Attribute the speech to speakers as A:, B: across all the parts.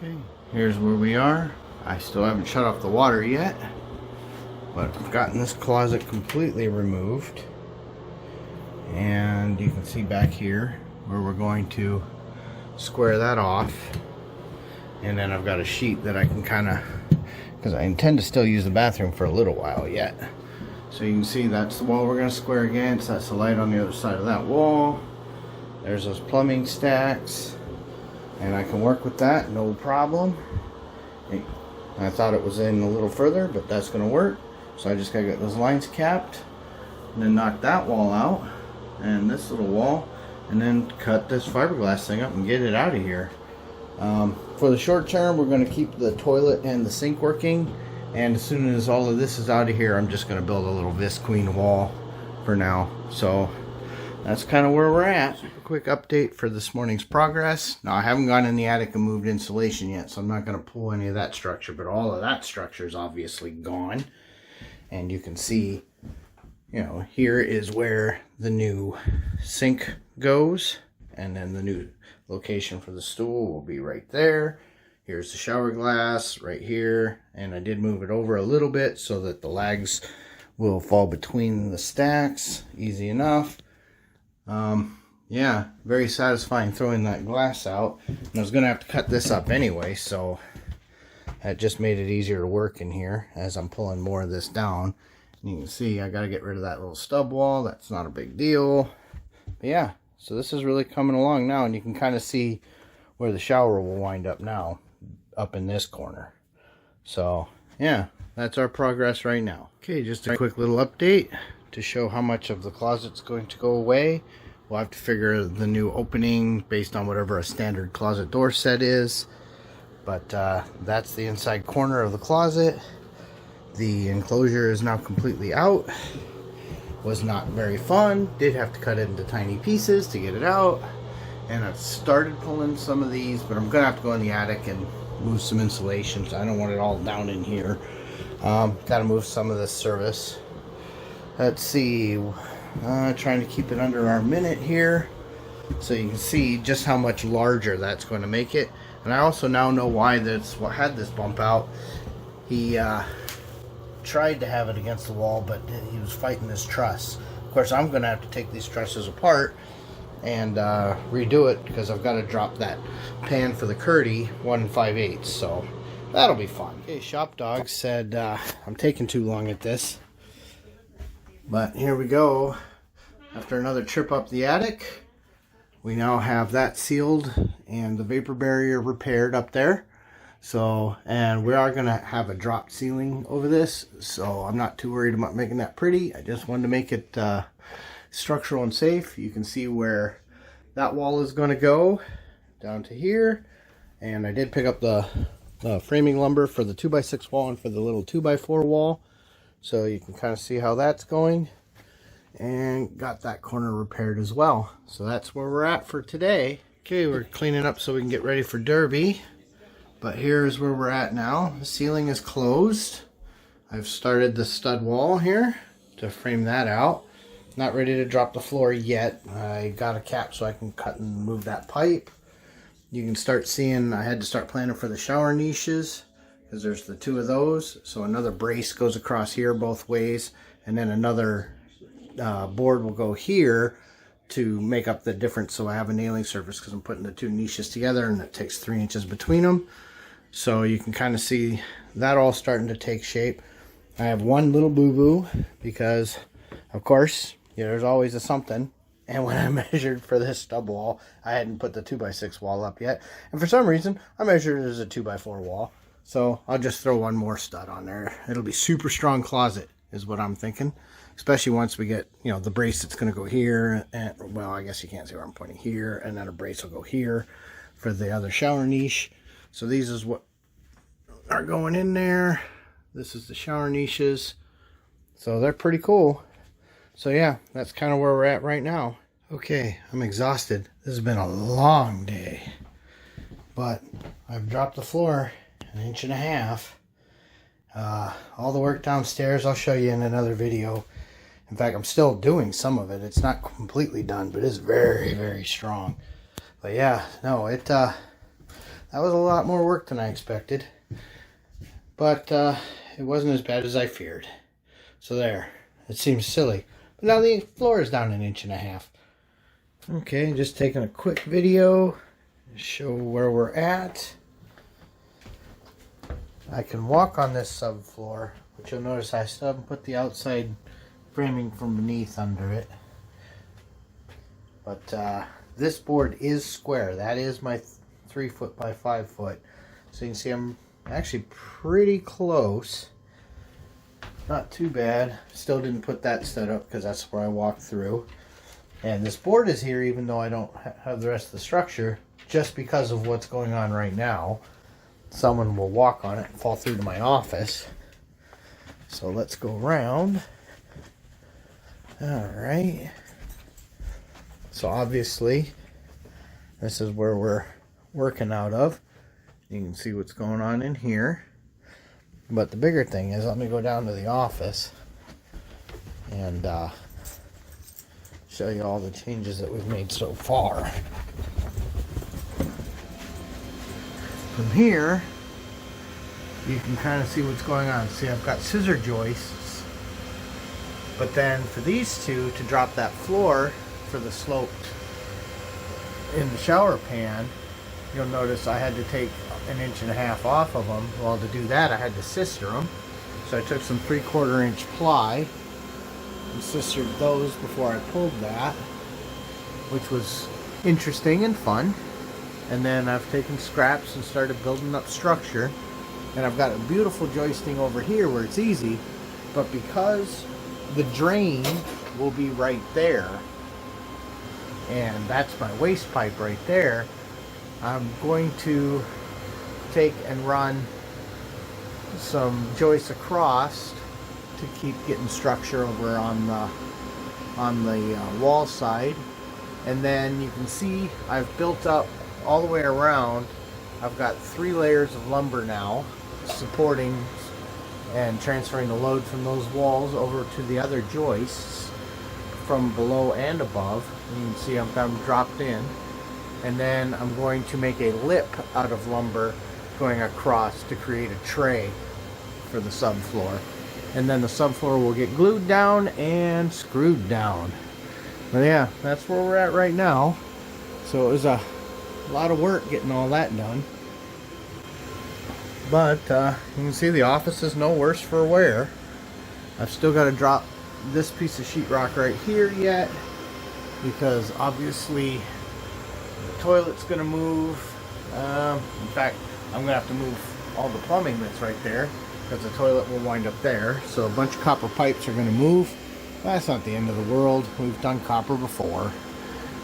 A: Okay, here's where we are. I still haven't shut off the water yet, but I've gotten this closet completely removed. And you can see back here where we're going to square that off. And then I've got a sheet that I can kind of, because I intend to still use the bathroom for a little while yet. So you can see that's the wall we're going to square against. That's the light on the other side of that wall. There's those plumbing stacks. And I can work with that, no problem. I thought it was in a little further, but that's going to work. So I just got to get those lines capped. And then knock that wall out. And this little wall. And then cut this fiberglass thing up and get it out of here. For the short term, we're going to keep the toilet and the sink working. And as soon as all of this is out of here, I'm just going to build a little visqueen wall for now. So that's kind of where we're at. A quick update for this morning's progress. Now, I haven't gone in the attic and moved insulation yet, so I'm not going to pull any of that structure, but all of that structure is obviously gone. And you can see, you know, here is where the new sink goes, and then the new location for the stool will be right there. Here's the shower glass right here, and I did move it over a little bit so that the lags will fall between the stacks. Easy enough. Yeah, very satisfying throwing that glass out. And I was going to have to cut this up anyway, so that just made it easier to work in here as I'm pulling more of this down. And you can see I got to get rid of that little stub wall. That's not a big deal. But yeah, so this is really coming along now, and you can kind of see where the shower will wind up now, up in this corner. So yeah, that's our progress right now. Okay, just a quick little update to show how much of the closet's going to go away. We'll have to figure the new opening based on whatever a standard closet door set is. But that's the inside corner of the closet. The enclosure is now completely out. Was not very fun. Did have to cut it into tiny pieces to get it out. And I've started pulling some of these, but I'm going to have to go in the attic and move some insulation. So I don't want it all down in here. Got to move some of this service. Let's see. Trying to keep it under our minute here. So you can see just how much larger that's going to make it. And I also now know why that's what had this bump out. He tried to have it against the wall, but he was fighting this truss. Of course, I'm going to have to take these trusses apart and redo it because I've got to drop that pan for the Curdy 1 5/8. So that'll be fun. Okay, ShopDog said I'm taking too long at this. But here we go. After another trip up the attic, we now have that sealed and the vapor barrier repaired up there. So, and we are going to have a drop ceiling over this. So I'm not too worried about making that pretty. I just wanted to make it structural and safe. You can see where that wall is going to go down to here. And I did pick up the framing lumber for the 2x6 wall and for the little 2x4 wall. So you can kind of see how that's going. And got that corner repaired as well. So that's where we're at for today. Okay, we're cleaning up so we can get ready for Derby. But here's where we're at now. The ceiling is closed. I've started the stud wall here to frame that out. Not ready to drop the floor yet. I got a cap so I can cut and move that pipe. You can start seeing I had to start planning for the shower niches, because there's the 2 of those. So another brace goes across here both ways, and then another board will go here to make up the difference. So I have a nailing surface because I'm putting the 2 niches together, and it takes 3 inches between them. So you can kind of see that all starting to take shape. I have one little boo-boo because, of course, you know, there's always a something. And when I measured for this stub wall, I hadn't put the 2x6 wall up yet. And for some reason, I measured it as a 2x4 wall. So I'll just throw one more stud on there. It'll be super strong closet is what I'm thinking. Especially once we get, you know, the brace that's going to go here. And, well, I guess you can't see where I'm pointing here. And then a brace will go here for the other shower niche. So these is what are going in there. This is the shower niches. So they're pretty cool. So yeah, that's kind of where we're at right now. Okay, I'm exhausted. This has been a long day. But I've dropped the floor 1.5 inches. All the work downstairs I'll show you in another video. In fact, I'm still doing some of it. It's not completely done, but it's very, very strong. But yeah, no, that was a lot more work than I expected. But it wasn't as bad as I feared. So there. It seems silly. But now the floor is down 1.5 inches. Okay, just taking a quick video to show where we're at. I can walk on this subfloor, but you'll notice I still haven't put the outside framing from beneath under it. But this board is square. That is my 3 foot by 5 foot. So you can see I'm actually pretty close. Not too bad. Still didn't put that stud up because that's where I walked through. And this board is here even though I don't have the rest of the structure, just because of what's going on right now. Someone will walk on it and fall through to my office. So let's go around. Alright. So obviously, this is where we're working out of. You can see what's going on in here. But the bigger thing is, let me go down to the office and show you all the changes that we've made so far. From here, you can kind of see what's going on. See, I've got scissor joists, but then for these two to drop that floor for the sloped in the shower pan, you'll notice I had to take 1.5 inches off of them. Well, to do that, I had to sister them. So I took some 3/4 inch ply and sistered those before I pulled that, which was interesting and fun. And then I've taken scraps and started building up structure. And I've got a beautiful joisting over here where it's easy, but because the drain will be right there, and that's my waste pipe right there, I'm going to take and run some joists across to keep getting structure over on the wall side. And then you can see I've built up all the way around. I've got 3 layers of lumber now supporting and transferring the load from those walls over to the other joists from below and above. You can see I've got them dropped in. And then I'm going to make a lip out of lumber going across to create a tray for the subfloor. And then the subfloor will get glued down and screwed down. But yeah, that's where we're at right now. So it was a lot of work getting all that done. But you can see the office is no worse for wear. I've still got to drop this piece of sheetrock right here yet, because obviously the toilet's going to move. In fact, I'm going to have to move all the plumbing that's right there, because the toilet will wind up there. So a bunch of copper pipes are going to move. That's not the end of the world. We've done copper before.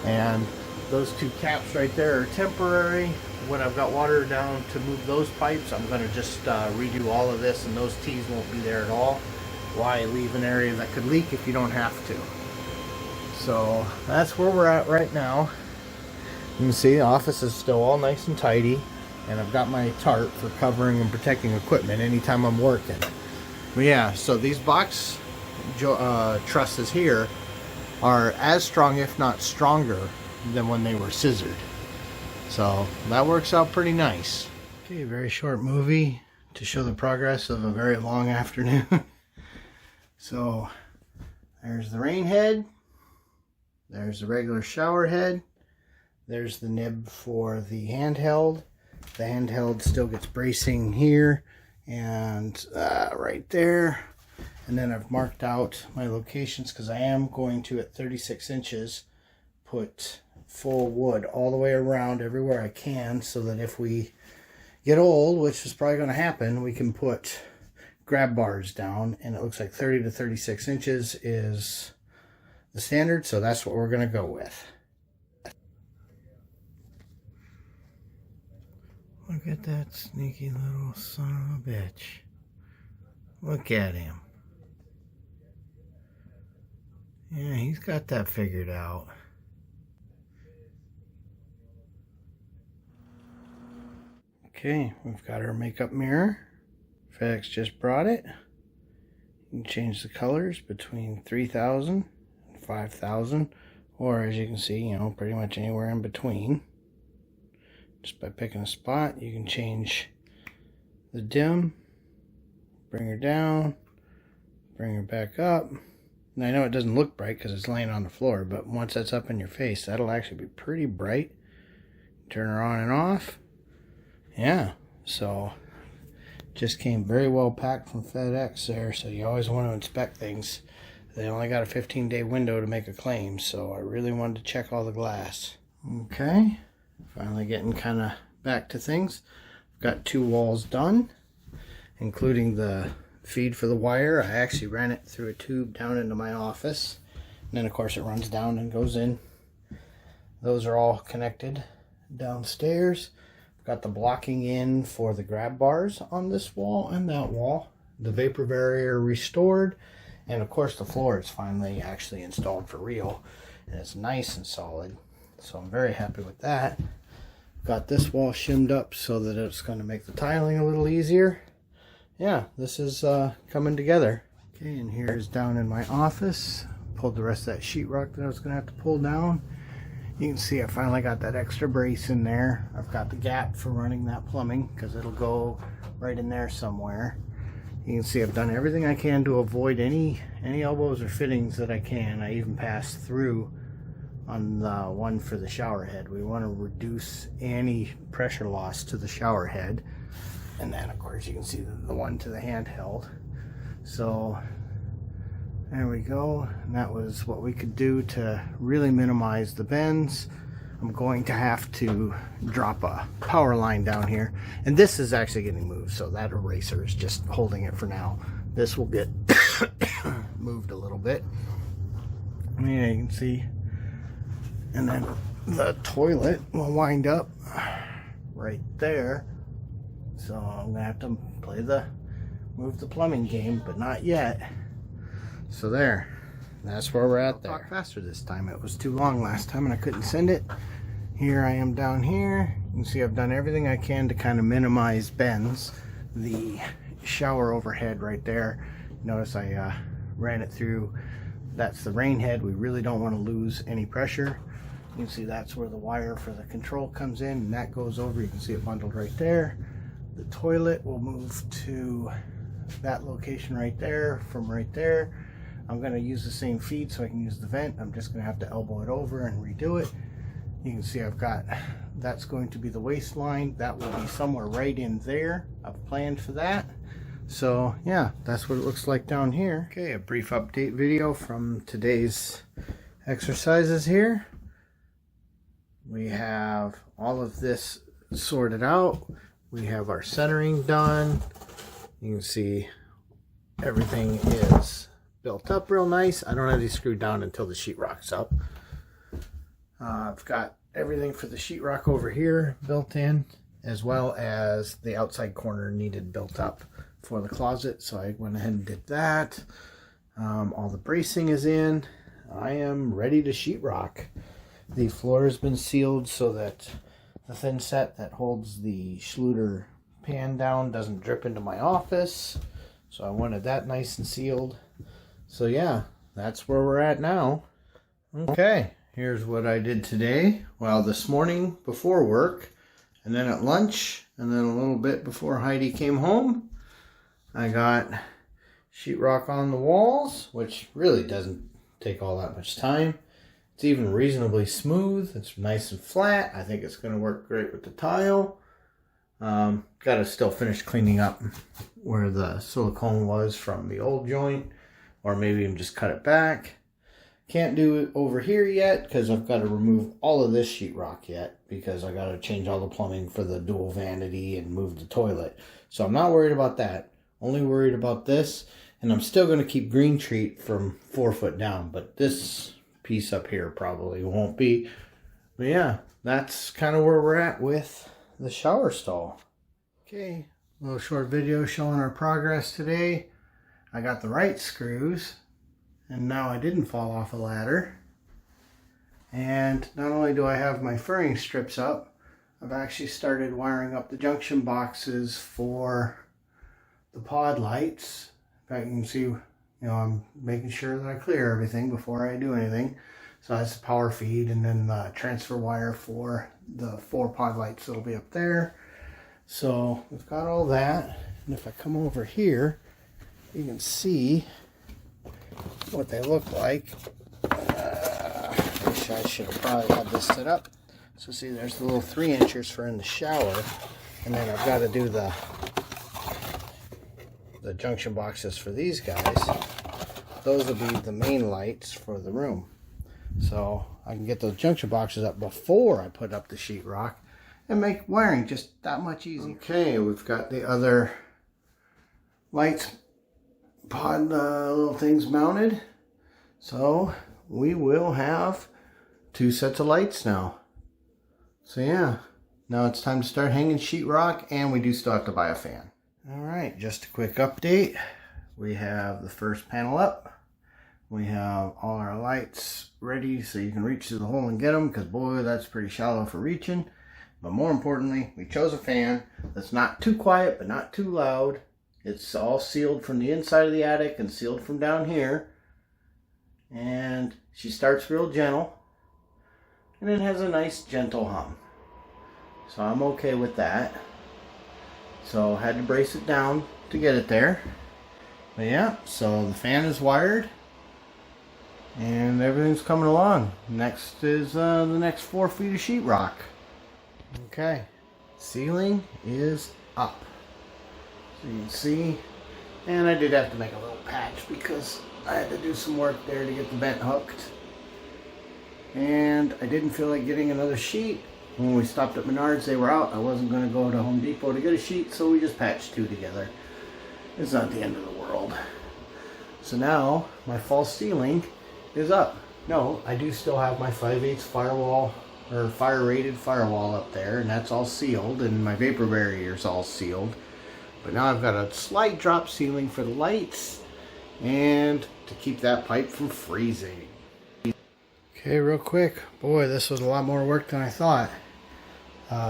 A: And those 2 caps right there are temporary. When I've got water down to move those pipes, I'm going to just redo all of this, and those T's won't be there at all. Why leave an area that could leak if you don't have to? So that's where we're at right now. You can see the office is still all nice and tidy, and I've got my tarp for covering and protecting equipment anytime I'm working. But yeah, so these box trusses here are as strong, if not stronger, than when they were scissored. So that works out pretty nice. Okay, very short movie to show the progress of a very long afternoon. So there's the rain head, there's the regular shower head, there's the nib for the handheld. The handheld still gets bracing here and right there. And then I've marked out my locations because I am going to, at 36 inches, put full wood all the way around everywhere I can, so that if we get old, which is probably going to happen, we can put grab bars down. And it looks like 30 to 36 inches is the standard, so that's what we're going to go with. Look at that sneaky little son of a bitch. Look at him. Yeah, he's got that figured out. Okay, we've got our makeup mirror. FedEx just brought it. You can change the colors between 3,000 and 5,000, or as you can see, pretty much anywhere in between. Just by picking a spot, you can change the dim, bring her down, bring her back up. And I know it doesn't look bright because it's laying on the floor, but once that's up in your face, that'll actually be pretty bright. Turn her on and off. Yeah, so just came very well packed from FedEx there, so you always want to inspect things. They only got a 15-day window to make a claim, so I really wanted to check all the glass. Okay, finally getting kind of back to things. I've got 2 walls done, including the feed for the wire. I actually ran it through a tube down into my office, and then of course it runs down and goes in. Those are all connected downstairs. I've got the blocking in for the grab bars on this wall and that wall. The vapor barrier restored, and of course the floor is finally actually installed for real, and it's nice and solid, so I'm very happy with that. Got this wall shimmed up so that it's going to make the tiling a little easier. Yeah, this is coming together. Okay, and here's down in my office. Pulled the rest of that sheetrock that I was going to have to pull down. You can see I finally got that extra brace in there. I've got the gap for running that plumbing because it'll go right in there somewhere. You can see I've done everything I can to avoid any elbows or fittings that I can. I even passed through on the one for the shower head. We want to reduce any pressure loss to the shower head. And then of course you can see the one to the handheld. So there we go. And that was what we could do to really minimize the bends. I'm going to have to drop a power line down here. And this is actually getting moved, so that eraser is just holding it for now. This will get moved a little bit. Yeah, you can see. And then the toilet will wind up right there. So I'm gonna have to move the plumbing game, but not yet. So there, that's where we're at there. I'll talk faster this time. It was too long last time and I couldn't send it. Here I am down here. You can see I've done everything I can to kind of minimize bends. The shower overhead right there. Notice I ran it through. That's the rain head. We really don't want to lose any pressure. You can see that's where the wire for the control comes in, and that goes over. You can see it bundled right there. The toilet will move to that location right there. From right there, I'm going to use the same feed so I can use the vent. I'm just going to have to elbow it over and redo it. You can see I've got, that's going to be the waistline. That will be somewhere right in there. I've planned for that. So yeah, that's what it looks like down here. Okay, a brief update video from today's exercises here. We have all of this sorted out. We have our centering done. You can see everything is built up real nice. I don't have these screwed down until the sheetrock's up. I've got everything for the sheetrock over here built in, as well as the outside corner needed built up for the closet. So I went ahead and did that. All the bracing is in. I am ready to sheetrock. The floor has been sealed so that the thin set that holds the Schluter pan down doesn't drip into my office. So I wanted that nice and sealed. So yeah, that's where we're at now. Okay, here's what I did today. Well, this morning before work, and then at lunch, and then a little bit before Heidi came home, I got sheetrock on the walls, which really doesn't take all that much time. It's even reasonably smooth. It's nice and flat. I think it's going to work great with the tile. Got to still finish cleaning up where the silicone was from the old joint, or maybe even just cut it back. Can't do it over here yet because I've got to remove all of this sheetrock yet, because I got to change all the plumbing for the dual vanity and move the toilet. So I'm not worried about that. Only worried about this, and I'm still going to keep green treat from 4 foot down, but this piece up here probably won't be. But yeah, that's kind of where we're at with the shower stall. Okay, a little short video showing our progress today. I got the right screws, and now I didn't fall off a ladder. And not only do I have my furring strips up, I've actually started wiring up the junction boxes for the pod lights. In fact, you can see, I'm making sure that I clear everything before I do anything. So that's the power feed, and then the transfer wire for the 4 pod lights that'll be up there. So we've got all that. And if I come over here, you can see what they look like. I should have probably had this set up. So see, there's the little 3-inchers for in the shower. And then I've got to do the junction boxes for these guys. Those will be the main lights for the room. So I can get those junction boxes up before I put up the sheetrock and make wiring just that much easier. Okay, we've got the other lights pod little things mounted. So we will have 2 sets of lights now. So yeah, now it's time to start hanging sheetrock, and we do still have to buy a fan. Alright, just a quick update. We have the first panel up. We have all our lights ready so you can reach through the hole and get them, because boy, that's pretty shallow for reaching. But more importantly, we chose a fan that's not too quiet but not too loud. It's all sealed from the inside of the attic and sealed from down here. And she starts real gentle. And it has a nice gentle hum. So I'm okay with that. So had to brace it down to get it there. But yeah, so the fan is wired. And everything's coming along. Next is the next 4 feet of sheetrock. Okay, ceiling is up. So you can see, and I did have to make a little patch because I had to do some work there to get the vent hooked. And I didn't feel like getting another sheet. When we stopped at Menards, they were out. I wasn't going to go to Home Depot to get a sheet, so we just patched 2 together. It's not the end of the world. So now my false ceiling is up. No, I do still have my 5/8 firewall or fire rated firewall up there, and that's all sealed, and my vapor barrier is all sealed. But now I've got a slight drop ceiling for the lights and to keep that pipe from freezing. Okay, real quick, boy, this was a lot more work than I thought.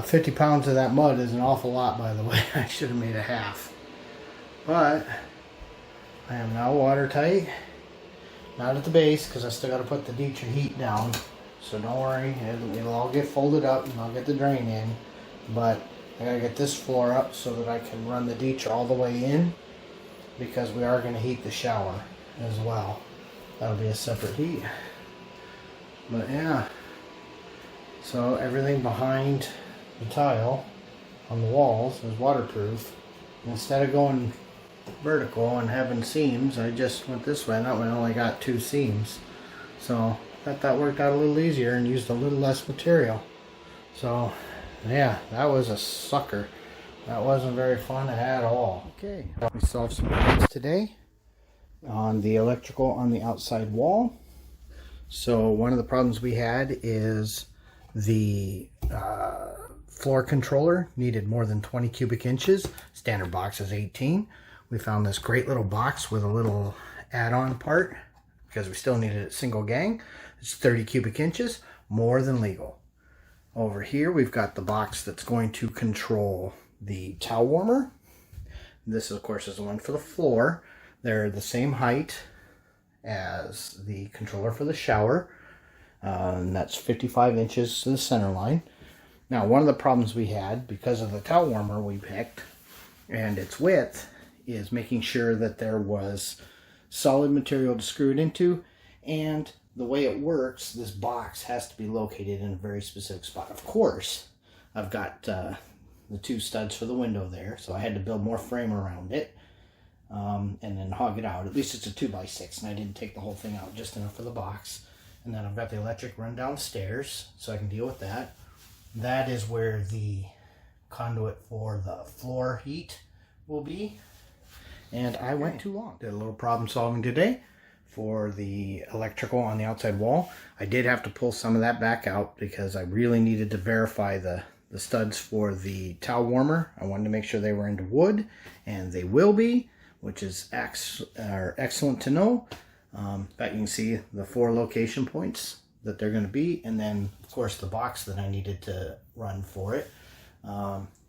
A: 50 pounds of that mud is an awful lot, by the way. I should have made a half. But I am now watertight. Not at the base, because I still got to put the ditch and heat down. So don't worry, it'll all get folded up and I'll get the drain in. But I gotta get this floor up so that I can run the ditch all the way in, because we are going to heat the shower as well. That'll be a separate heat. But yeah, so everything behind the tile on the walls is waterproof. Instead of going vertical and having seams, I just went this way, and that one only got 2 seams. So that worked out a little easier and used a little less material. So yeah, that was a sucker. That wasn't very fun at all. Okay, we solved some problems today on the electrical on the outside wall. So one of the problems we had is the floor controller needed more than 20 cubic inches. Standard box is 18. We found this great little box with a little add-on part because we still needed it single gang. It's 30 cubic inches, more than legal. Over here we've got the box that's going to control the towel warmer. This of course is the one for the floor. They're the same height as the controller for the shower, and that's 55 inches to the center line. Now one of the problems we had because of the towel warmer we picked and its width is making sure that there was solid material to screw it into, and the way it works, this box has to be located in a very specific spot. Of course, I've got the 2 studs for the window there, so I had to build more frame around it and then hog it out. At least it's a 2x6, and I didn't take the whole thing out, just enough for the box. And then I've got the electric run downstairs, so I can deal with that. That is where the conduit for the floor heat will be. And I went too long. Did a little problem solving today for the electrical on the outside wall. I did have to pull some of that back out because I really needed to verify the studs for the towel warmer. I wanted to make sure they were into wood, and they will be, which is excellent to know. But you can see the 4 location points that they're going to be, and then of course the box that I needed to run for it.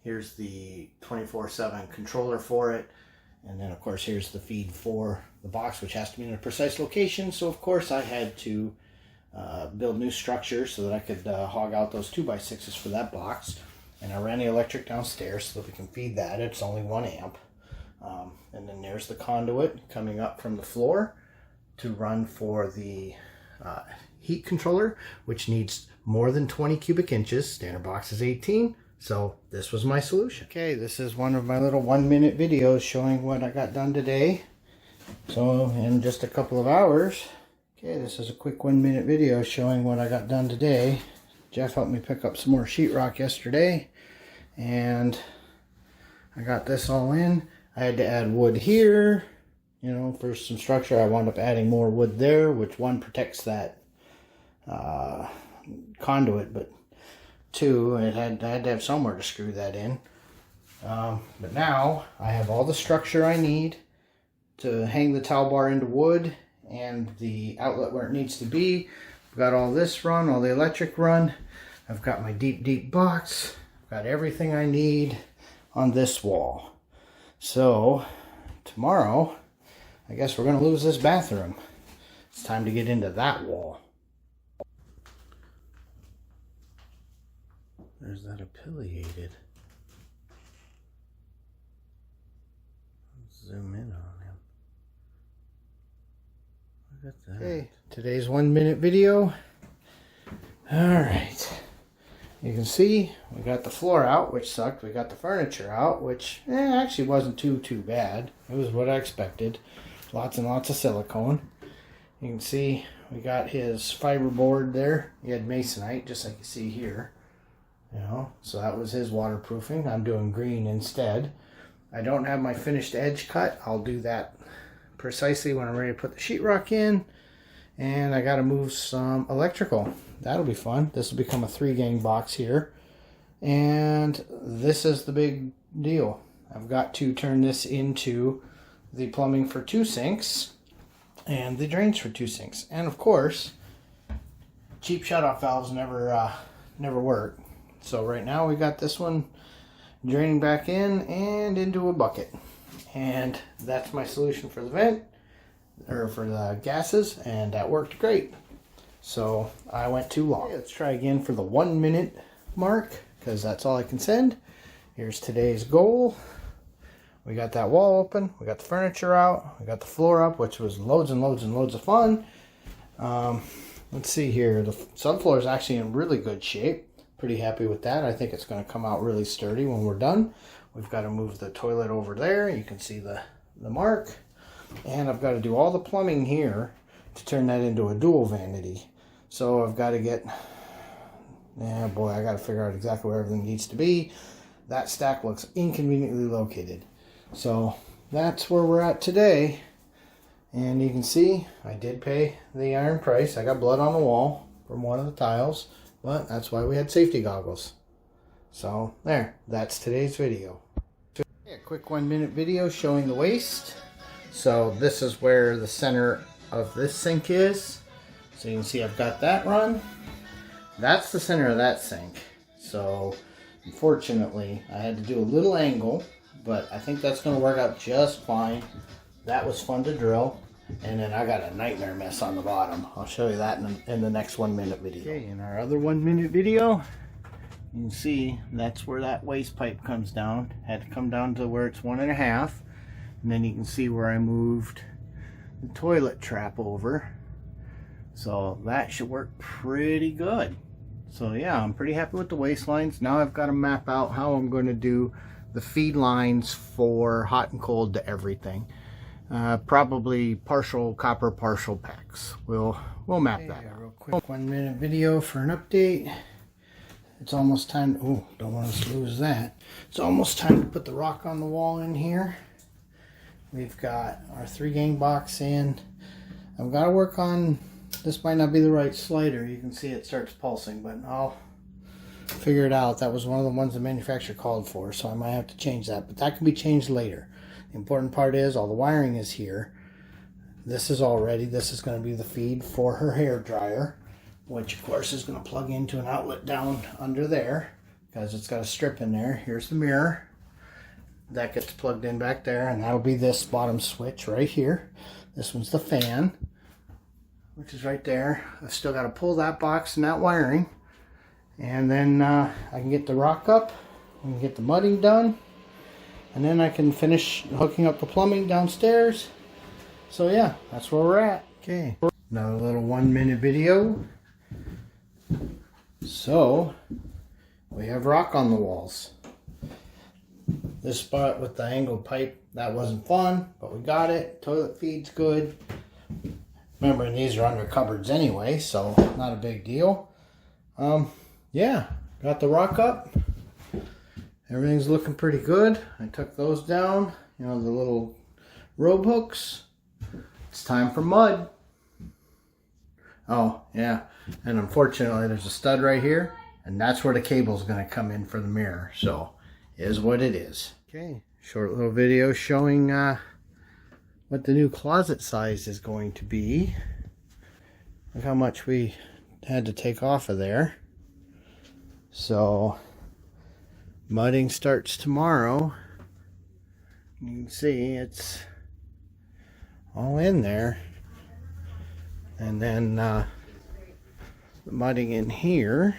A: Here's the 24/7 controller for it, and then of course here's the feed for the box, which has to be in a precise location. So of course I had to build new structures so that I could hog out those 2x6s for that box. And I ran the electric downstairs so that we can feed that. It's only 1 amp. And then there's the conduit coming up from the floor to run for the heat controller, which needs more than 20 cubic inches. Standard box is 18. So this was my solution. Okay, this is one of my little 1-minute videos showing what I got done today. So in just a couple of hours. Okay, this is a quick 1-minute video showing what I got done today. Jeff helped me pick up some more sheetrock yesterday, and I got this all in. I had to add wood here, you know, for some structure. I wound up adding more wood there, which one protects that conduit, but two, I had to have somewhere to screw that in. But now I have all the structure I need to hang the towel bar into wood and the outlet where it needs to be. I've got all this run, all the electric run. I've got my deep box. I've got everything I need on this wall. So tomorrow, I guess we're going to lose this bathroom. It's time to get into that wall. There's that affiliated. Zoom in on him. Look at that. Okay, today's 1-minute video. Alright. You can see we got the floor out, which sucked. We got the furniture out, which actually wasn't too bad. It was what I expected. Lots and lots of silicone. You can see we got his fiber board there. He had masonite, just like you see here. You know, so that was his waterproofing. I'm doing green instead. I don't have my finished edge cut. I'll do that precisely when I'm ready to put the sheetrock in. And I got to move some electrical. That'll be fun. This will become a 3-gang box here. And this is the big deal. I've got to turn this into the plumbing for 2 sinks and the drains for 2 sinks. And of course, cheap shutoff valves never work. So right now we got this one draining back in and into a bucket. And that's my solution for the vent, or for the gases, and that worked great. So I went too long. Okay, let's try again for the 1-minute mark, because that's all I can send. Here's today's goal. We got that wall open, we got the furniture out, we got the floor up, which was loads and loads of fun. Let's see here. The subfloor is actually in really good shape. Pretty happy with that. I think it's going to come out really sturdy when we're done. We've got to move the toilet over there. You can see the mark. And I've got to do all the plumbing here to turn that into a dual vanity. So I've got to get, I got to figure out exactly where everything needs to be. That stack looks inconveniently located. So that's where we're at today. And you can see I did pay the iron price. I got blood on the wall from one of the tiles, but that's why we had safety goggles. So there, that's today's video. A quick 1-minute video showing the waste. So this is where the center of this sink is. So you can see I've got that run. That's the center of that sink. So unfortunately I had to do a little angle, but I think that's going to work out just fine. That was fun to drill. And then I got a nightmare mess on the bottom. I'll show you that in the next 1-minute video. Okay, in our other 1-minute video, you can see that's where that waste pipe comes down. Had to come down to where it's 1.5. And then you can see where I moved the toilet trap over. So that should work pretty good. So yeah, I'm pretty happy with the waste lines. Now I've got to map out how I'm going to do the feed lines for hot and cold to everything. Probably partial copper, partial PEX. We'll map that out. Real quick 1-minute video for an update. It's almost time. Oh, don't want us to lose that. It's almost time to put the rock on the wall in here. We've got our 3-gang box in. I've got to work on. This might not be the right slider. You can see it starts pulsing, but I'll figure it out. That was one of the ones the manufacturer called for, so I might have to change that. But that can be changed later. The important part is all the wiring is here. This is all ready. This is going to be the feed for her hair dryer, which of course is going to plug into an outlet down under there because it's got a strip in there. Here's the mirror. That gets plugged in back there, and that'll be this bottom switch right here. This one's the fan. which is right there. I've still got to pull that box and that wiring. And then I can get the rock up, we can get the mudding done, and then I can finish hooking up the plumbing downstairs. So yeah, that's where we're at. Okay, another little 1-minute video. So, we have rock on the walls. This spot with the angled pipe, that wasn't fun, but we got it. Toilet feed's good. Remember, these are under cupboards anyway, so not a big deal. Yeah, got the rock up. Everything's looking pretty good. I took those down, you know, the little rope hooks. It's time for mud. Oh, yeah, and unfortunately there's a stud right here, and that's where the cable's going to come in for the mirror. So, it is what it is. Okay, short little video showing what the new closet size is going to be. Look how much we had to take off of there. So, mudding starts tomorrow. You can see it's all in there. And then the mudding in here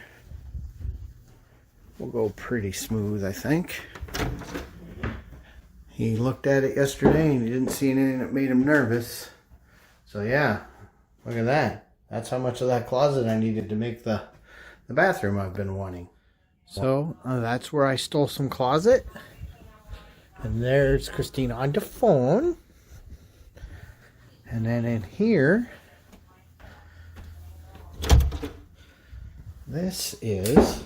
A: will go pretty smooth, I think. He looked at it yesterday and he didn't see anything that made him nervous. So yeah, look at that. That's how much of that closet I needed to make the bathroom I've been wanting. So that's where I stole some closet. And there's Christina on the phone. And then in here, this is,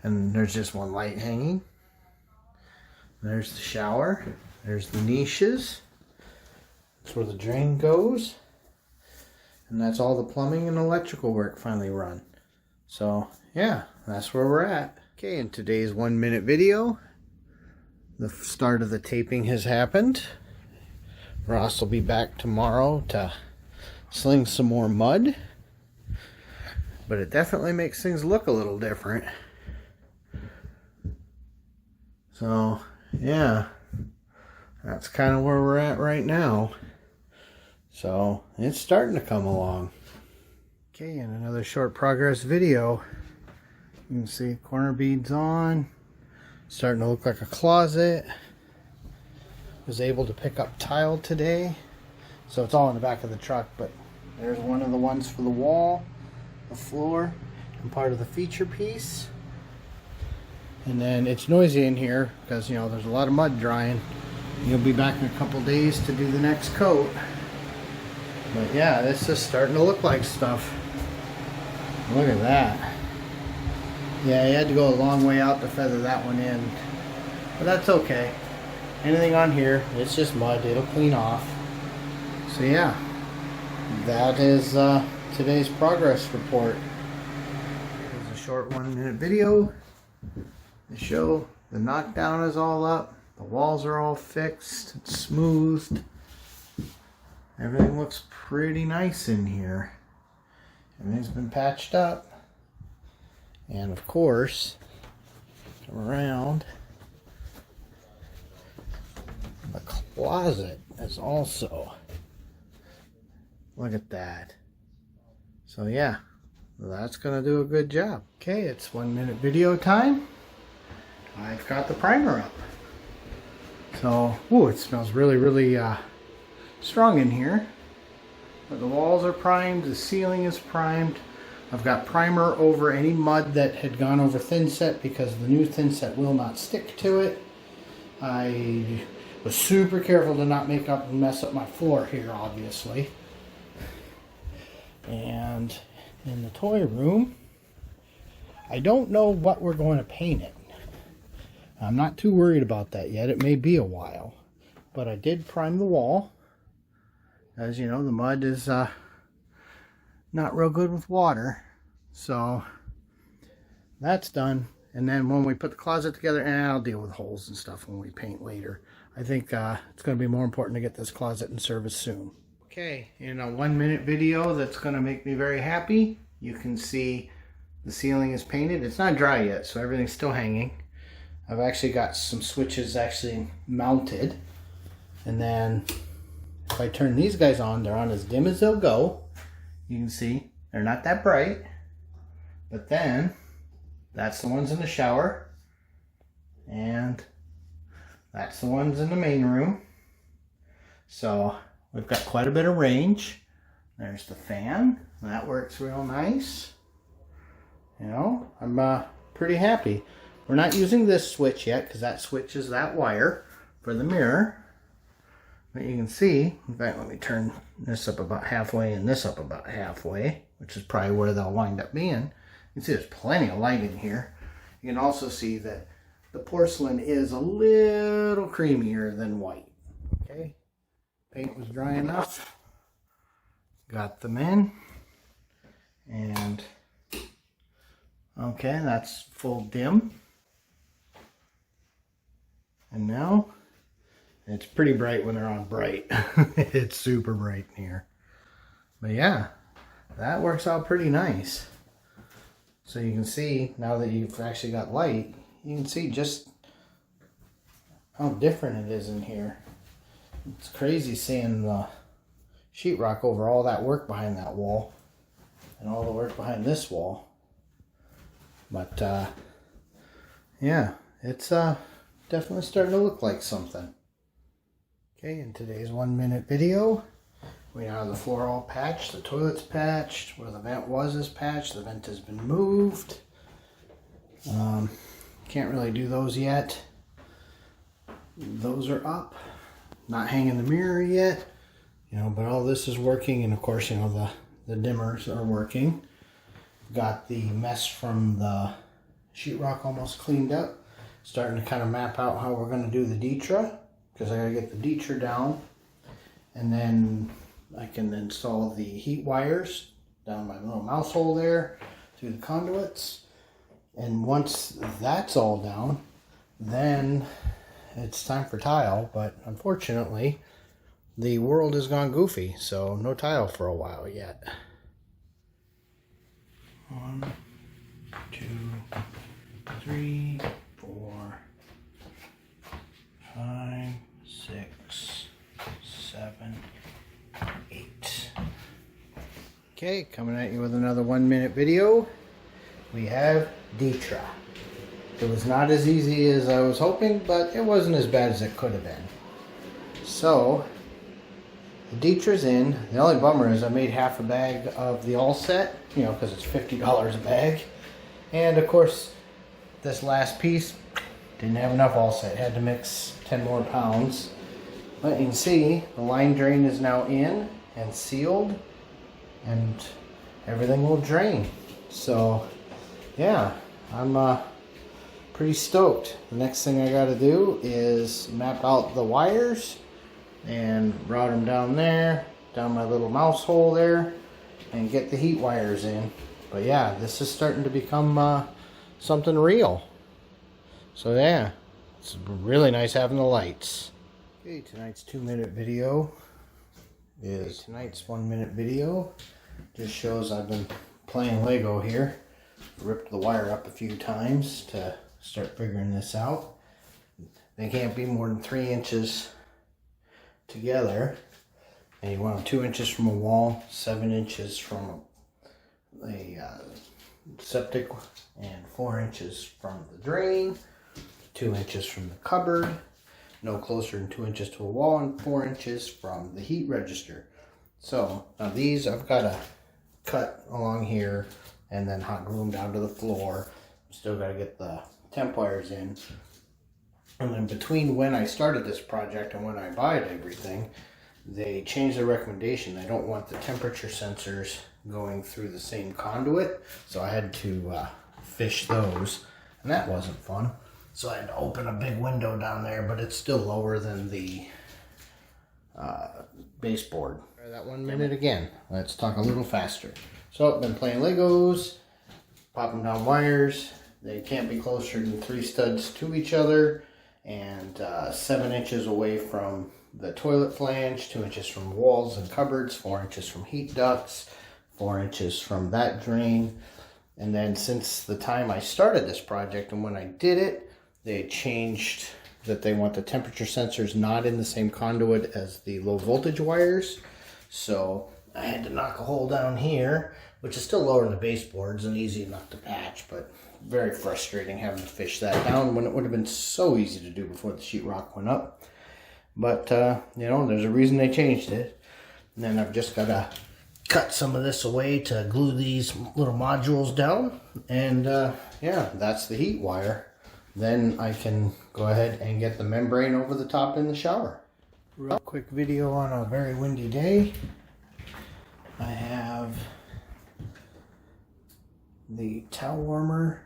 A: and there's just one light hanging. There's the shower. There's the niches. That's where the drain goes. And that's all the plumbing and electrical work finally run. So, yeah, that's where we're at. Okay, in today's 1-minute video, the start of the taping has happened. Ross will be back tomorrow to sling some more mud. But it definitely makes things look a little different. So, yeah, that's kind of where we're at right now. So, it's starting to come along. Okay, and another short progress video. You can see corner beads on. Starting to look like a closet. Was able to pick up tile today. So it's all in the back of the truck, but there's one of the ones for the wall, the floor, and part of the feature piece. And then it's noisy in here because, you know, there's a lot of mud drying. You'll be back in a couple days to do the next coat. But yeah, this is starting to look like stuff. Look at that. Yeah, you had to go a long way out to feather that one in. But that's okay. Anything on here, it's just mud. It'll clean off. So yeah, that is today's progress report. It's a short 1-minute video to show the knockdown is all up. The walls are all fixed. It's smoothed. Everything looks pretty nice in here. Everything's been patched up. And of course, come around. The closet is also, look at that. So yeah, that's gonna do a good job. Okay, it's 1-minute video time. I've got the primer up. So, ooh, it smells really, really strong in here. But the walls are primed, the ceiling is primed. I've got primer over any mud that had gone over thin set because the new thin set will not stick to it. I was super careful to not mess up my floor here, obviously. And in the toy room, I don't know what we're going to paint it. I'm not too worried about that yet. It may be a while. But I did prime the wall. As you know, the mud is not real good with water. So that's done. And then when we put the closet together, and I'll deal with holes and stuff when we paint later. I think it's going to be more important to get this closet in service soon. Okay, in a 1-minute video that's going to make me very happy, you can see the ceiling is painted. It's not dry yet, so everything's still hanging. I've actually got some switches actually mounted. And then if I turn these guys on, they're on as dim as they'll go. You can see they're not that bright, but then that's the ones in the shower, and that's the ones in the main room. So we've got quite a bit of range. There's the fan. That works real nice. You know, I'm pretty happy. We're not using this switch yet because that switch is that wire for the mirror. But you can see, in fact, let me turn this up about halfway and this up about halfway, which is probably where they'll wind up being. You can see there's plenty of light in here. You can also see that the porcelain is a little creamier than white. Okay, paint was dry enough. Got them in. And, okay, that's full dim. And now, it's pretty bright when they're on bright. It's super bright in here. But yeah, that works out pretty nice. So you can see, now that you've actually got light, you can see just how different it is in here. It's crazy seeing the sheetrock over all that work behind that wall and all the work behind this wall. But yeah, it's definitely starting to look like something. Okay, in today's 1 minute video, we have the floor all patched, the toilet's patched, where the vent was is patched, the vent has been moved. Can't really do those yet. Those are up. Not hanging the mirror yet, you know, but all this is working, and of course, you know, the dimmers are working. Got the mess from the sheetrock almost cleaned up. Starting to kind of map out how we're going to do the Ditra, because I got to get the Ditra down, and then I can install the heat wires down my little mouse hole there through the conduits. And once that's all down, then it's time for tile. But unfortunately, the world has gone goofy, so no tile for a while yet. 1, 2, 3, 4, 5, 6, 7, 8. Okay, coming at you with another 1 minute video. We have Ditra. It was not as easy as I was hoping, but it wasn't as bad as it could have been. So, the Ditra's in. The only bummer is I made half a bag of the all set, you know, because it's $50 a bag. And of course, this last piece didn't have enough all set. Had to mix 10 more pounds. But you can see the line drain is now in and sealed, and everything will drain. So yeah, I'm pretty stoked. The next thing I got to do is map out the wires and route them down there, down my little mouse hole there, and get the heat wires in. But yeah, this is starting to become something real. So yeah, it's really nice having the lights. Okay, tonight's 2 minute video is tonight's 1 minute video. Just shows I've been playing Lego here. Ripped the wire up a few times to start figuring this out. They can't be more than 3 inches together. And you want them 2 inches from a wall, 7 inches from a septic, and 4 inches from the drain, 2 inches from the cupboard, no closer than 2 inches to a wall, and 4 inches from the heat register. So now these I've got to cut along here and then hot glue them down to the floor. Still got to get the temp wires in. And then between when I started this project and when I bought everything, they changed their recommendation. They don't want the temperature sensors going through the same conduit, so I had to fish those, and that wasn't fun. So I had to open a big window down there, but it's still lower than the baseboard. Try that 1 minute again. Let's talk a little faster. So I've been playing Legos, popping down wires. They can't be closer than 3 studs to each other, and 7 inches away from the toilet flange, 2 inches from walls and cupboards, 4 inches from heat ducts, 4 inches from that drain. And then since the time I started this project and when I did it, they changed that they want the temperature sensors not in the same conduit as the low voltage wires. So I had to knock a hole down here, which is still lower than the baseboards and easy enough to patch, but very frustrating having to fish that down when it would have been so easy to do before the sheetrock went up. But, you know, there's a reason they changed it. And then I've just got to cut some of this away to glue these little modules down. And, yeah, that's the heat wire. Then I can go ahead and get the membrane over the top in the shower. Real quick video on a very windy day. I have the towel warmer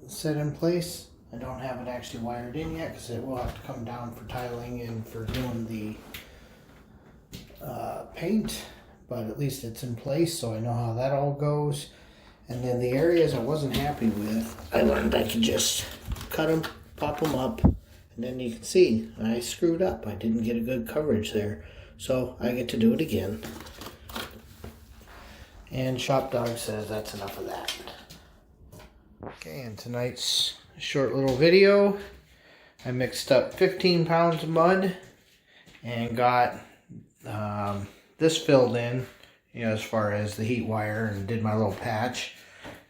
A: set in place. I don't have it actually wired in yet because it will have to come down for tiling and for doing the paint, but at least it's in place so I know how that all goes. And then the areas I wasn't happy with, I learned I could just cut them, pop them up, and then you can see I screwed up. I didn't get a good coverage there, so I get to do it again. And ShopDog says that's enough of that. Okay, in tonight's short little video, I mixed up 15 pounds of mud and got this filled in, you know, as far as the heat wire, and did my little patch.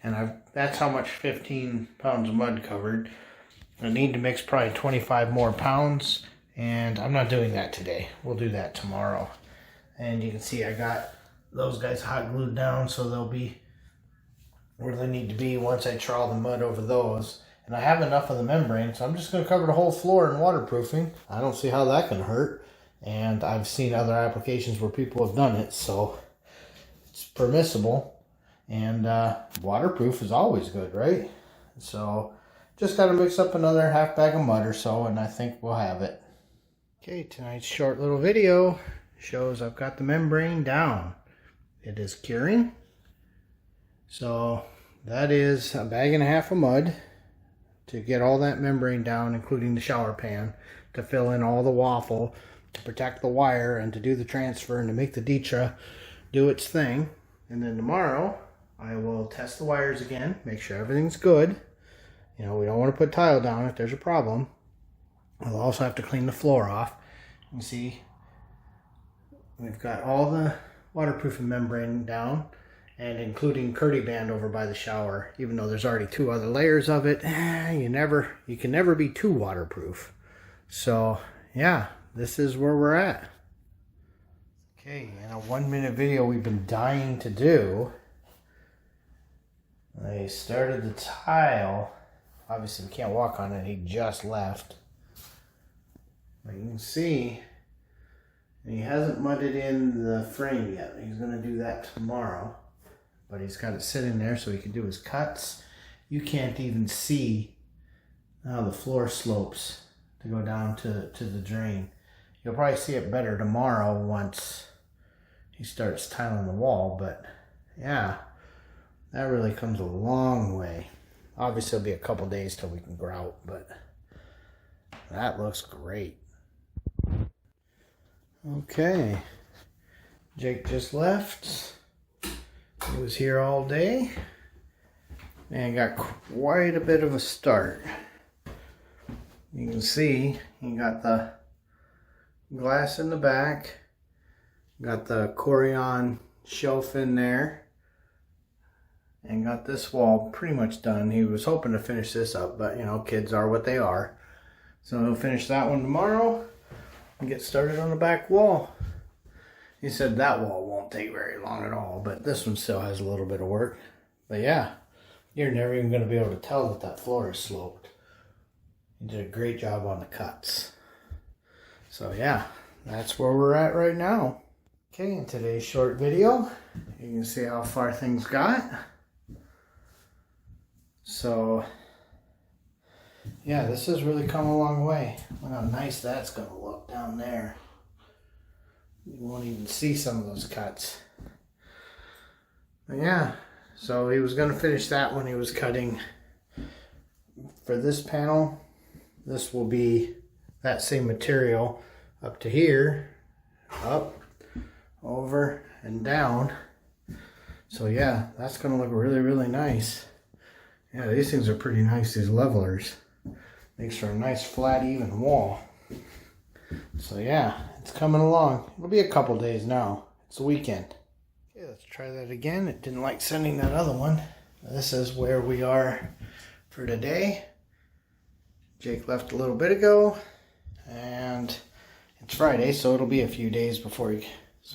A: And that's how much 15 pounds of mud covered. I need to mix probably 25 more pounds, and I'm not doing that today. We'll do that tomorrow. And you can see I got those guys hot glued down so they'll be where they need to be once I trowel the mud over those. And I have enough of the membrane, so I'm just going to cover the whole floor in waterproofing. I don't see how that can hurt. And I've seen other applications where people have done it, so it's permissible. And waterproof is always good, right? So just got to mix up another half bag of mud or so, and I think we'll have it. Okay, tonight's short little video shows I've got the membrane down. It is curing. So that is a bag and a half of mud to get all that membrane down, including the shower pan, to fill in all the waffle, to protect the wire, and to do the transfer, and to make the Ditra do its thing. And then tomorrow I will test the wires again, make sure everything's good. You know, we don't want to put tile down if there's a problem. We'll also have to clean the floor off. You can see we've got all the waterproofing membrane down, and including Curdy band over by the shower. Even though there's already 2 other layers of it, you can never be too waterproof. So yeah, this is where we're at. Okay, in a 1-minute video we've been dying to do, I started the tile. Obviously we can't walk on it, he just left. But you can see he hasn't mudded in the frame yet. He's going to do that tomorrow. But he's got it sitting there so he can do his cuts. You can't even see how the floor slopes to go down to the drain. You'll probably see it better tomorrow once he starts tiling the wall. But yeah, that really comes a long way. Obviously it'll be a couple days till we can grout, but that looks great. Okay, Jake just left. He was here all day and got quite a bit of a start. You can see he got the glass in the back, got the Corian shelf in there, and got this wall pretty much done. He was hoping to finish this up, but you know, kids are what they are. So he'll finish that one tomorrow and get started on the back wall. He said that wall won't take very long at all, but this one still has a little bit of work. But yeah, you're never even going to be able to tell that that floor is sloped. He did a great job on the cuts. So yeah, that's where we're at right now. Okay, in today's short video, you can see how far things got. So yeah, this has really come a long way. Look how nice that's going to look down there. You won't even see some of those cuts. But yeah, so he was going to finish that when he was cutting. For this panel, this will be that same material up to here, up, over, and down. So yeah, that's going to look really, really nice. Yeah, these things are pretty nice, these levelers. Makes for a nice, flat, even wall. So yeah, it's coming along. It'll be a couple days now. It's the weekend. Okay, let's try that again. It didn't like sending that other one. This is where we are for today. Jake left a little bit ago, and it's Friday, so it'll be a few days before he's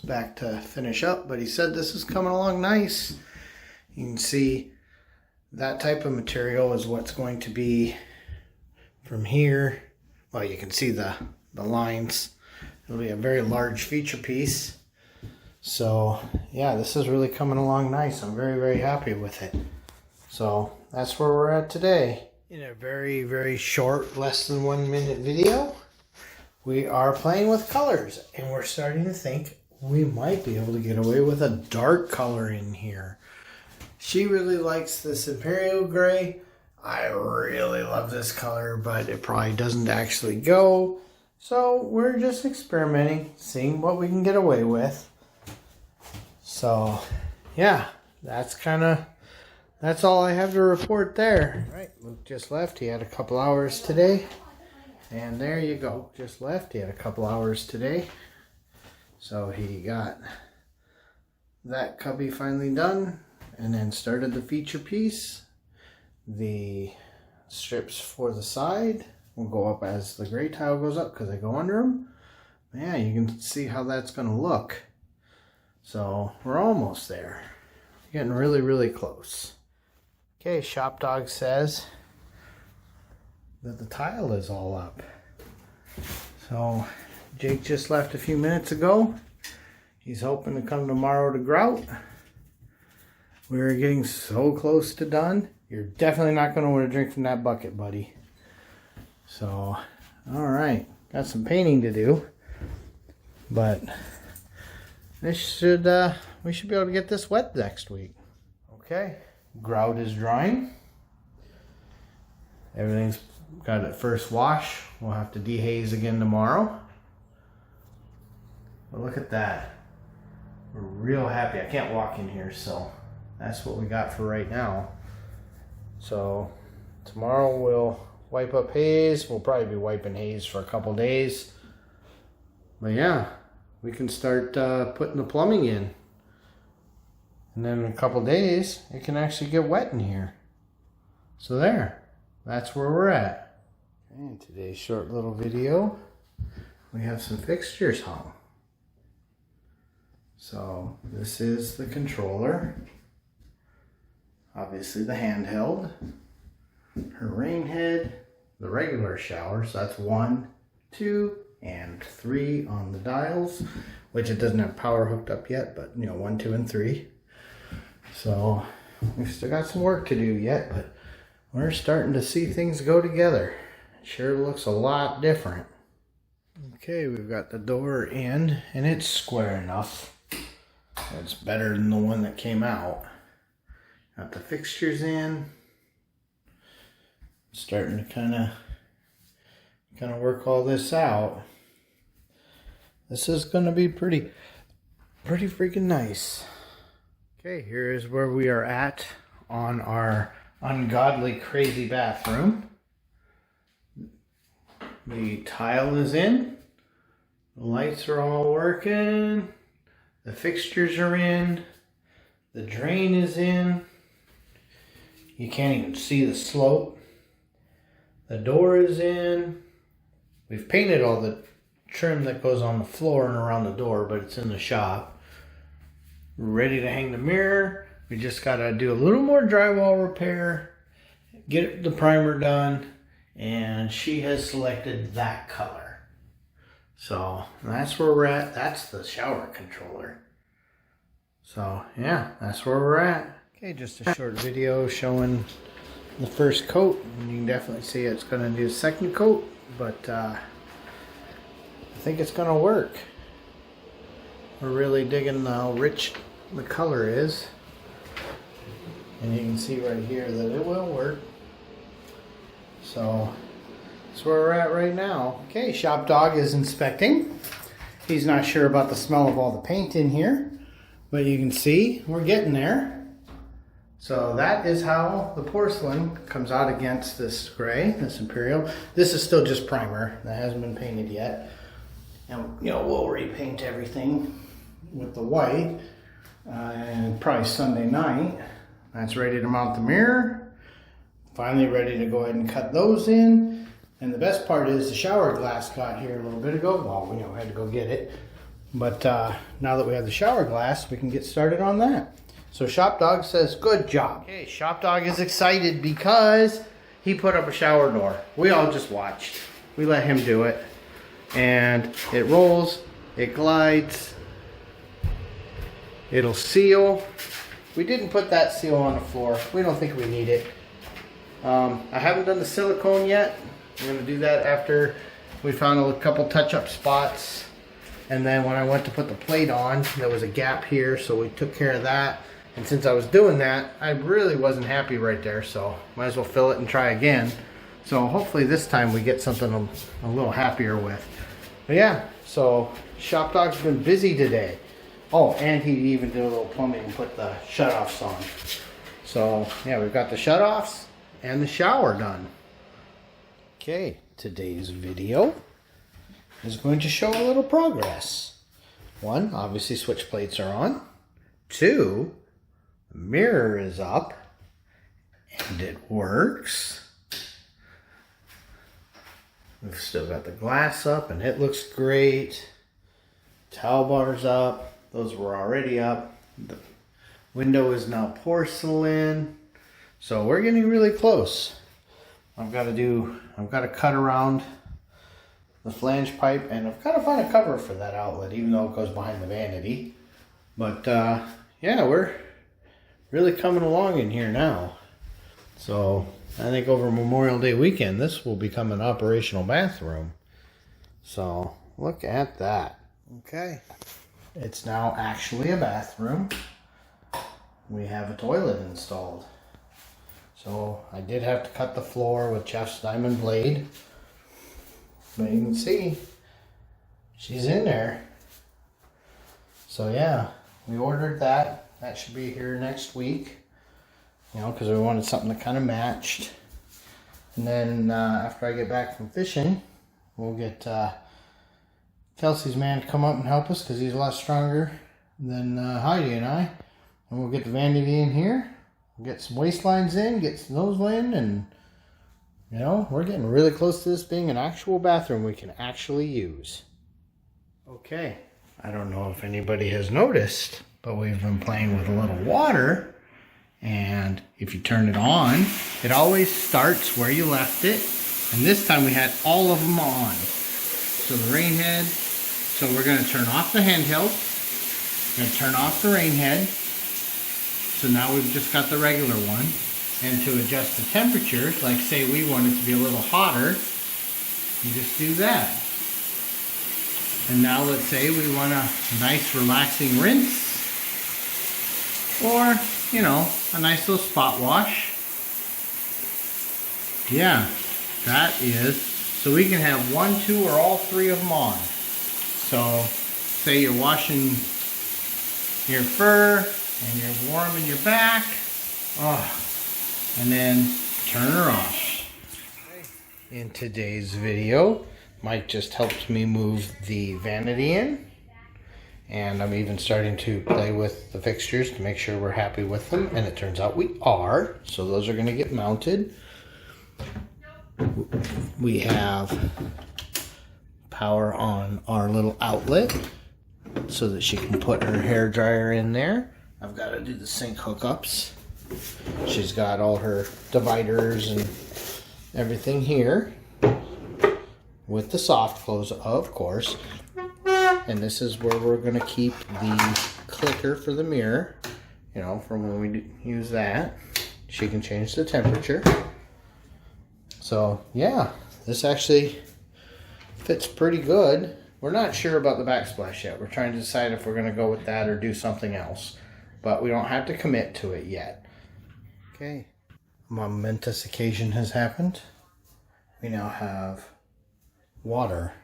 A: back to finish up, but he said this is coming along nice. You can see that type of material is what's going to be from here. Well, you can see the lines. It'll be a very large feature piece. So yeah, this is really coming along nice. I'm very, very happy with it. So that's where we're at today. In a very, very short, less than 1 minute video, we are playing with colors, and we're starting to think we might be able to get away with a dark color in here. She really likes this Imperial Gray. I really love this color, but it probably doesn't actually go. So we're just experimenting, seeing what we can get away with. So yeah, that's all I have to report there. All right, Luke just left. He had a couple hours today. And there you go, just left. He had a couple hours today. So he got that cubby finally done, and then started the feature piece. The strips for the side will go up as the gray tile goes up because they go under them. Yeah, you can see how that's going to look. So we're almost there. We're getting really, really close. Okay, ShopDog says that the tile is all up. So Jake just left a few minutes ago. He's hoping to come tomorrow to grout. We're getting so close to done. You're definitely not going to want to drink from that bucket, buddy. So, all right, got some painting to do, but we should be able to get this wet next week. Okay, grout is drying. Everything's got its first wash. We'll have to dehaze again tomorrow. But look at that. We're real happy. I can't walk in here, so that's what we got for right now. So tomorrow we'll wipe up haze. We'll probably be wiping haze for a couple days. But yeah, we can start putting the plumbing in. And then in a couple days, it can actually get wet in here. So there, that's where we're at. In today's short little video, we have some fixtures hung. So this is the controller, obviously the handheld, her rain head, the regular shower, so that's 1, 2, and 3 on the dials, which it doesn't have power hooked up yet, but 1, 2, and 3. So we've still got some work to do yet, but we're starting to see things go together. It sure looks a lot different. Okay, we've got the door in, and it's square enough. It's better than the one that came out. Got the fixtures in. Starting to kind of work all this out. This is going to be pretty freaking nice. Okay, here is where we are at on our ungodly crazy bathroom. The tile is in. The lights are all working. The fixtures are in. The drain is in. You can't even see the slope. The door is in. We've painted all the trim that goes on the floor and around the door, but it's in the shop. We're ready to hang the mirror. We just got to do a little more drywall repair, get the primer done, and she has selected that color. So that's where we're at. That's the shower controller. So yeah, that's where we're at. Okay, just a short video showing the first coat. And you can definitely see it's going to do a second coat, but I think it's going to work. We're really digging how rich the color is. And you can see right here that it will work. So that's where we're at right now. Okay, ShopDog is inspecting. He's not sure about the smell of all the paint in here, but you can see we're getting there. So that is how the porcelain comes out against this gray, this Imperial. This is still just primer that hasn't been painted yet. And we'll repaint everything with the white, and probably Sunday night. That's ready to mount the mirror. Finally ready to go ahead and cut those in. And the best part is the shower glass got here a little bit ago. Well, we had to go get it. But now that we have the shower glass, we can get started on that. So ShopDog says, good job. Okay, ShopDog is excited because he put up a shower door. We all just watched. We let him do it. And it rolls, it glides, it'll seal. We didn't put that seal on the floor. We don't think we need it. I haven't done the silicone yet. I'm going to do that after we found a couple touch-up spots. And then when I went to put the plate on, there was a gap here, so we took care of that. And since I was doing that, I really wasn't happy right there, so might as well fill it and try again. So hopefully this time we get something a little happier with. But yeah, so ShopDog's been busy today. Oh, and he even did a little plumbing and put the shutoffs on. So yeah, we've got the shutoffs and the shower done. Okay, today's video is going to show a little progress. One, obviously switch plates are on. Two, the mirror is up and it works. We've still got the glass up and it looks great. Towel bar's up. Those were already up. The window is now porcelain. So we're getting really close. I've got to cut around the flange pipe, and I've got to find a cover for that outlet, even though it goes behind the vanity. But yeah, we're really coming along in here now. So I think over Memorial Day weekend, this will become an operational bathroom. So look at that. Okay, it's now actually a bathroom. We have a toilet installed. So I did have to cut the floor with Jeff's diamond blade. But you can see, she's in there. So yeah, we ordered that. That should be here next week. You know, because we wanted something that kind of matched. And then after I get back from fishing, we'll get Kelsey's man to come up and help us because he's a lot stronger than Heidi and I. And we'll get the vanity in here. Get some waistlines in, get some those in, and you know, we're getting really close to this being an actual bathroom we can actually use. Okay, I don't know if anybody has noticed, but we've been playing with a little water, and if you turn it on, it always starts where you left it, and this time we had all of them on. So the rain head, so we're going to turn off the handheld, we're going to turn off the rain head. So now we've just got the regular one. And to adjust the temperature, like say we want it to be a little hotter, you just do that. And now let's say we want a nice relaxing rinse. Or, you know, a nice little spot wash. Yeah, that is, so we can have one, two, or all three of them on. So, say you're washing your fur, and you're warm in your back, and then turn her off. In today's video, Mike just helped me move the vanity in, and I'm even starting to play with the fixtures to make sure we're happy with them, and it turns out we are, so those are going to get mounted. We have power on our little outlet so that she can put her hair dryer in there. I've got to do the sink hookups. She's got all her dividers and everything here with the soft close, of course. And this is where we're going to keep the clicker for the mirror, you know, for when we use that. She can change the temperature. So yeah, this actually fits pretty good. We're not sure about the backsplash yet. We're trying to decide if we're going to go with that or do something else. But we don't have to commit to it yet. Okay, a momentous occasion has happened. We now have water.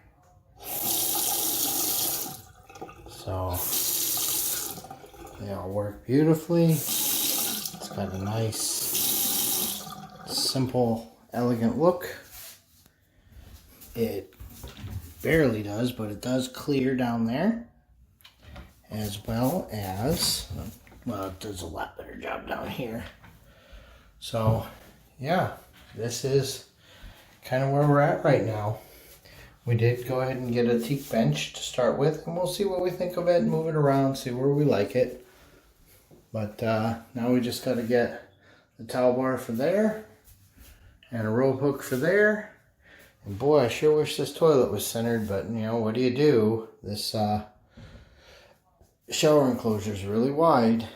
A: So they all work beautifully. It's got a nice, simple, elegant look. It barely does, but it does clear down there. as well as, well, it does a lot better job down here. So yeah, this is kind of where we're at right now. We did go ahead and get a teak bench to start with, and we'll see what we think of it and move it around, see where we like it. But now we just got to get the towel bar for there and a rope hook for there. And boy, I sure wish this toilet was centered, but you know, what do? This shower enclosure is really wide,